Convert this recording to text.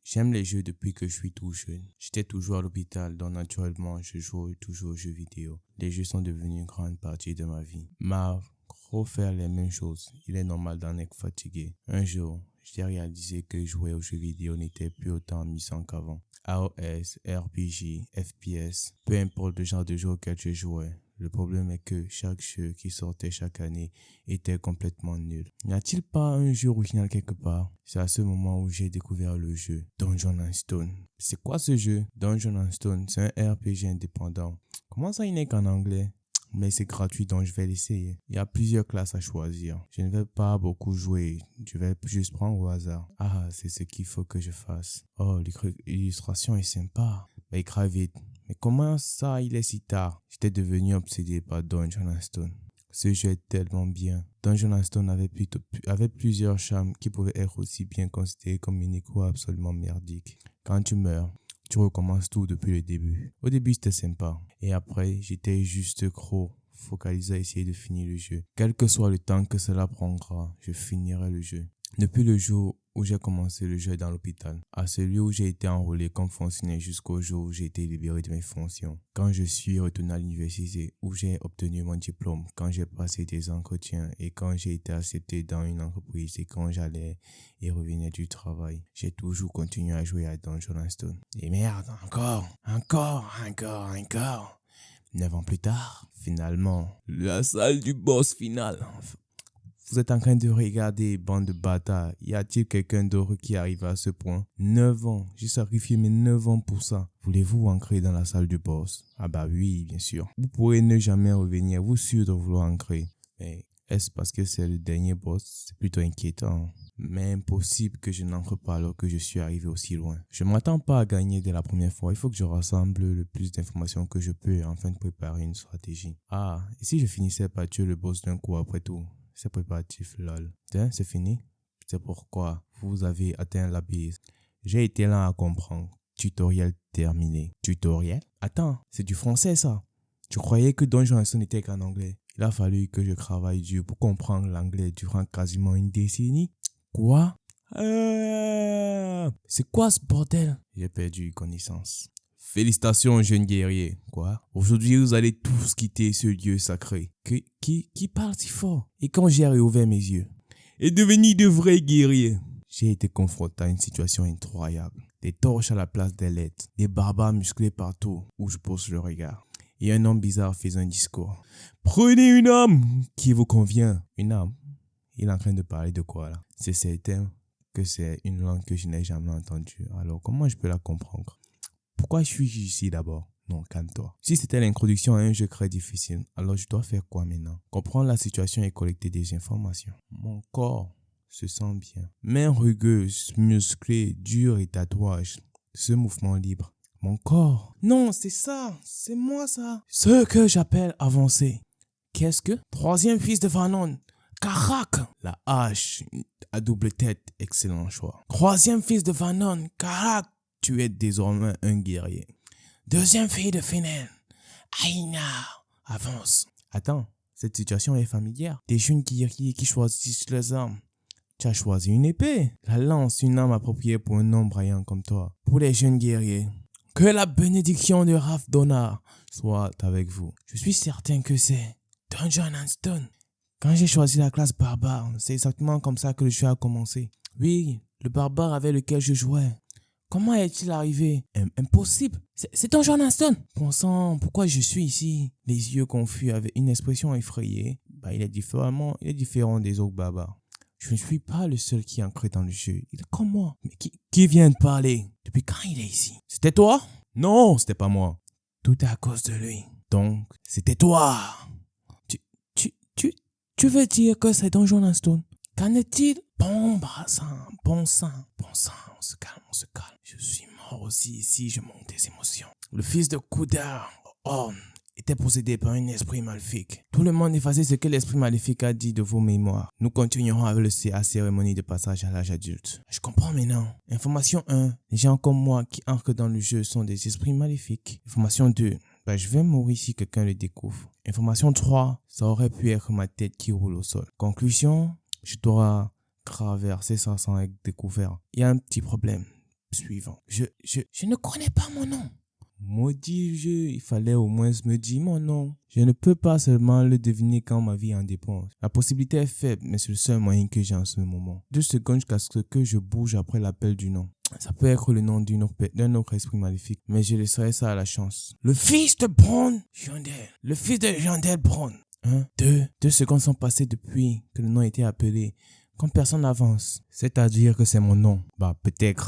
J'aime les jeux depuis que je suis tout jeune. J'étais toujours à l'hôpital, donc naturellement, je joue toujours aux jeux vidéo. Les jeux sont devenus une grande partie de ma vie. Refaire les mêmes choses, il est normal d'en être fatigué. Un jour, j'ai réalisé que jouer aux jeux vidéo n'était plus autant amusant qu'avant. AOS, RPG, FPS, peu importe le genre de jeu auquel je jouais. Le problème est que chaque jeu qui sortait chaque année était complètement nul. N'y a-t-il pas un jeu original quelque part? C'est à ce moment où j'ai découvert le jeu Donjons & Stone. C'est quoi ce jeu? Donjons & Stone, c'est un RPG indépendant. Comment ça il n'est qu'en anglais? Mais c'est gratuit donc je vais l'essayer. Il y a plusieurs classes à choisir. Je ne vais pas beaucoup jouer. Je vais juste prendre au hasard. Ah, c'est ce qu'il faut que je fasse. Oh, l'illustration est sympa. Mais grave vite. Mais comment ça, il est si tard? J'étais devenu obsédé par Donjons & Stone. Ce jeu est tellement bien. Donjons & Stone avait plusieurs charmes qui pouvaient être aussi bien considérés comme une écho absolument merdique. Quand tu meurs, tu recommences tout depuis le début. Au début, c'était sympa. Et après, j'étais juste focalisé à essayer de finir le jeu. Quel que soit le temps que cela prendra, je finirai le jeu. Depuis le jour où j'ai commencé le jeu dans l'hôpital, à celui où j'ai été enrôlé comme fonctionnaire jusqu'au jour où j'ai été libéré de mes fonctions. Quand je suis retourné à l'université où j'ai obtenu mon diplôme, quand j'ai passé des entretiens et quand j'ai été accepté dans une entreprise et quand j'allais et revenais du travail, j'ai toujours continué à jouer à Donjons & Stone. Et merde, encore. 9 ans plus tard, finalement, la salle du boss final. Vous êtes en train de regarder, bande de bâtards. Y a-t-il quelqu'un d'autre qui arrive à ce point? 9 ans. J'ai sacrifié mes 9 ans pour ça. Voulez-vous entrer dans la salle du boss? Ah bah oui, bien sûr. Vous pourrez ne jamais revenir. Vous sûr de vouloir entrer. Mais est-ce parce que c'est le dernier boss? C'est plutôt inquiétant. Mais impossible que je n'entre pas alors que je suis arrivé aussi loin. Je ne m'attends pas à gagner dès la première fois. Il faut que je rassemble le plus d'informations que je peux afin de préparer une stratégie. Ah, et si je finissais par tuer le boss d'un coup après tout? C'est préparatif, lol. Tiens, c'est fini. C'est pourquoi vous avez atteint la base. J'ai été là à comprendre. Tutoriel terminé. Tutoriel? Attends, c'est du français ça. Tu croyais que Donjons & Stone n'était qu'en anglais? Il a fallu que je travaille dur pour comprendre l'anglais durant quasiment une décennie. Quoi? C'est quoi ce bordel? J'ai perdu connaissance. Félicitations, jeune guerrier. Quoi? Aujourd'hui, vous allez tous quitter ce lieu sacré. Qui parle si fort? Et quand j'ai réouvert mes yeux? Et devenir de vrais guerriers. J'ai été confronté à une situation incroyable. Des torches à la place des lettres. Des barbares musclés partout où je pose le regard. Et un homme bizarre faisait un discours. Prenez une âme qui vous convient. Une âme? Il est en train de parler de quoi là? C'est certain que c'est une langue que je n'ai jamais entendue. Alors comment je peux la comprendre? Pourquoi je suis ici d'abord? Non, calme-toi. Si c'était l'introduction à un jeu très difficile, alors je dois faire quoi maintenant? Comprendre la situation et collecter des informations. Mon corps se sent bien. Mains rugueuses, musclées, dures et tatouages. Ce mouvement libre. Mon corps. Non, c'est ça. C'est moi ça. Ce que j'appelle avancer. Qu'est-ce que? Troisième fils de Vanon. Karak. La hache à double tête. Excellent choix. Troisième fils de Vanon. Karak. Tu es désormais un guerrier. Deuxième fille de Fenen. Aïna. Avance. Attends, cette situation est familière. Des jeunes guerriers qui choisissent les armes. Tu as choisi une épée. La lance, une arme appropriée pour un homme brillant comme toi. Pour les jeunes guerriers. Que la bénédiction de Raf Donar soit avec vous. Je suis certain que c'est Donjons & Stone. Quand j'ai choisi la classe barbare, c'est exactement comme ça que le jeu a commencé. Oui, le barbare avec lequel je jouais. Comment est-il arrivé? Impossible. C'est Donjons & Stone. Bon sang, pourquoi je suis ici? Les yeux confus avec une expression effrayée. Il est différent des autres barbares. Je ne suis pas le seul qui est ancré dans le jeu. Il est comme moi. Mais qui vient de parler? Depuis quand il est ici? C'était toi? Non, c'était pas moi. Tout est à cause de lui. Donc, c'était toi. Tu veux dire que c'est Donjons & Stone? Qu'en est-il? Bon sang, on se calme. Je suis mort aussi ici, je monte des émotions. Le fils de Kudar, Orn, était possédé par un esprit maléfique. Tout le monde effaçait ce que l'esprit maléfique a dit de vos mémoires. Nous continuerons avec la cérémonie de passage à l'âge adulte. Je comprends maintenant. Information 1. Les gens comme moi qui entrent dans le jeu sont des esprits maléfiques. Information 2. Je vais mourir si quelqu'un le découvre. Information 3. Ça aurait pu être ma tête qui roule au sol. Conclusion. Je dois traverser ça sans être découvert. Il y a un petit problème. suivant. Je ne connais pas mon nom. Maudit jeu, il fallait au moins me dire mon nom. Je ne peux pas seulement le deviner quand ma vie en dépend. La possibilité est faible, mais c'est le seul moyen que j'ai en ce moment. 2 secondes jusqu'à ce que je bouge après l'appel du nom. Ça peut être le nom d'un autre esprit maléfique, mais je laisserai ça à la chance. Le fils de Brown Jandel. Le fils de Jandel Brown. 2 secondes sont passées depuis que le nom a été appelé. Quand personne n'avance, c'est-à-dire que c'est mon nom. Bah, peut-être.